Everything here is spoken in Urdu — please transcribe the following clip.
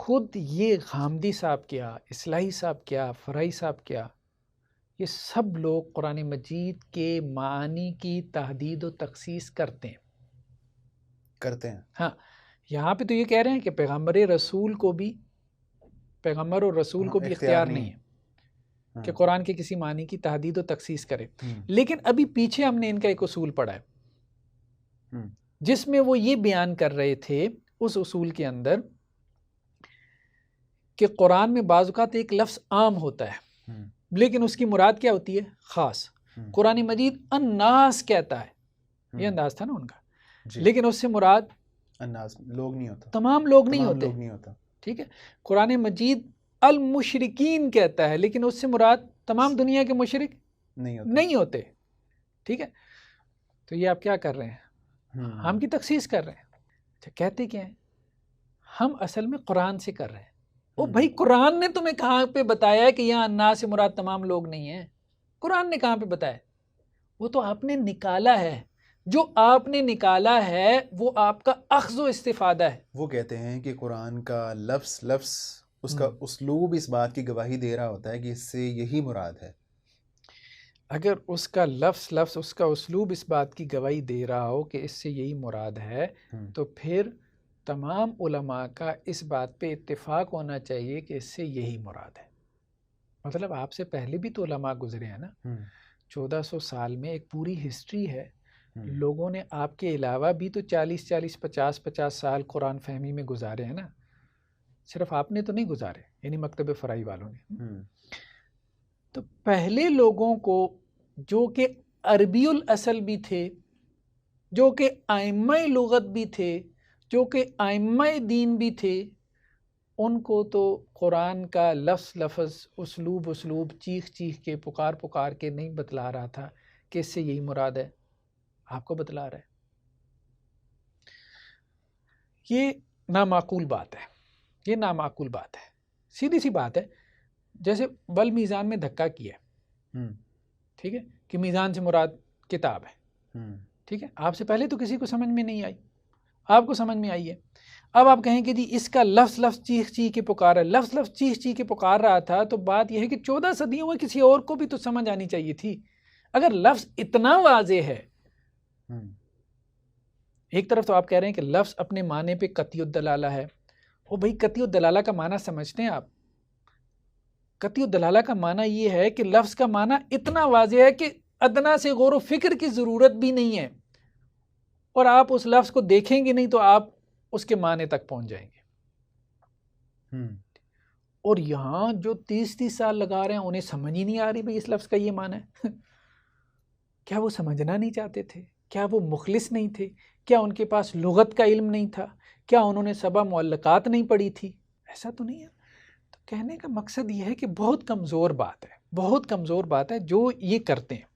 خود یہ غامدی صاحب کیا، اصلاحی صاحب کیا، فرعی صاحب کیا، یہ سب لوگ قرآن مجید کے معانی کی تحدید و تخصیص کرتے ہیں۔ ہاں، یہاں پہ تو یہ کہہ رہے ہیں کہ پیغمبر رسول کو بھی، پیغمبر اور رسول کو بھی اختیار نہیں ہے کہ قرآن کے کسی معنی کی تحدید و تخصیص کرے۔ لیکن ابھی پیچھے ہم نے ان کا ایک اصول پڑھا ہے جس میں وہ یہ بیان کر رہے تھے اس اصول کے اندر کہ قرآن میں بعض اوقات ایک لفظ عام ہوتا ہے لیکن اس کی مراد کیا ہوتی ہے؟ خاص۔ قرآن مجید الناس کہتا ہے، یہ انداز تھا نا ان کا، لیکن اس سے مراد الناس لوگ نہیں ہوتا، تمام لوگ نہیں ہوتے، ٹھیک ہے۔ قرآن مجید المشرکین کہتا ہے لیکن اس سے مراد تمام دنیا کے مشرک نہیں ہوتے، ٹھیک ہے۔ تو یہ آپ کیا کر رہے ہیں؟ ہم کی تخصیص کر رہے ہیں۔ اچھا، کہتے کیا ہیں؟ ہم اصل میں قرآن سے کر رہے ہیں۔ او بھائی، قرآن نے تمہیں کہاں پہ بتایا ہے کہ یہاں الناس سے مراد تمام لوگ نہیں ہیں؟ قرآن نے کہاں پہ بتایا؟ وہ تو آپ نے نکالا ہے، جو آپ نے نکالا ہے وہ آپ کا اخذ و استفادہ ہے۔ وہ کہتے ہیں کہ قرآن کا لفظ اس کا اسلوب اس بات کی گواہی دے رہا ہوتا ہے کہ اس سے یہی مراد ہے۔ اگر اس کا لفظ اس کا اسلوب اس بات کی گواہی دے رہا ہو کہ اس سے یہی مراد ہے تو پھر تمام علماء کا اس بات پہ اتفاق ہونا چاہیے کہ اس سے یہی مراد ہے۔ مطلب آپ سے پہلے بھی تو علماء گزرے ہیں نا، 1400 سال میں ایک پوری ہسٹری ہے، لوگوں نے آپ کے علاوہ بھی تو 40 50 سال قرآن فہمی میں گزارے ہیں نا، صرف آپ نے تو نہیں گزارے، یعنی مکتب فرائی والوں نے۔ تو پہلے لوگوں کو جو کہ عربی الاصل بھی تھے، جو کہ ائمہ لغت بھی تھے، جو کہ ائمہ دین بھی تھے، ان کو تو قرآن کا لفظ اسلوب چیخ کے پکار کے نہیں بتلا رہا تھا کہ اس سے یہی مراد ہے، آپ کو بتلا رہا ہے۔ یہ نامعقول بات ہے، یہ نامعقول بات ہے، سیدھی سی بات ہے۔ جیسے بل میزان میں دھکا کیا ہے، ٹھیک ہے، کہ میزان سے مراد کتاب ہے، ٹھیک ہے، آپ سے پہلے تو کسی کو سمجھ میں نہیں آئی، آپ کو سمجھ میں آئی ہے۔ اب آپ کہیں کہ جی اس کا لفظ چیخ کے پکار ہے، لفظ چیخ کے پکار رہا تھا، تو بات یہ ہے کہ 14 صدیوں میں کسی اور کو بھی تو سمجھ آنی چاہیے تھی۔ اگر لفظ اتنا واضح ہے، ایک طرف تو آپ کہہ رہے ہیں کہ لفظ اپنے معنی پہ قطعی الدلالہ ہے، او بھائی قطعی الدلالہ کا معنی سمجھتے ہیں آپ؟ قطعی الدلالہ کا معنی یہ ہے کہ لفظ کا معنی اتنا واضح ہے کہ ادنا سے غور و فکر کی ضرورت بھی نہیں ہے، اور آپ اس لفظ کو دیکھیں گے نہیں تو آپ اس کے معنی تک پہنچ جائیں گے۔ اور یہاں جو 30 سال لگا رہے ہیں انہیں سمجھ ہی نہیں آ رہی بھئی اس لفظ کا یہ معنی ہے۔ کیا وہ سمجھنا نہیں چاہتے تھے؟ کیا وہ مخلص نہیں تھے؟ کیا ان کے پاس لغت کا علم نہیں تھا؟ کیا انہوں نے سبع معلقات نہیں پڑھی تھی؟ ایسا تو نہیں ہے۔ تو کہنے کا مقصد یہ ہے کہ بہت کمزور بات ہے، بہت کمزور بات ہے جو یہ کرتے ہیں۔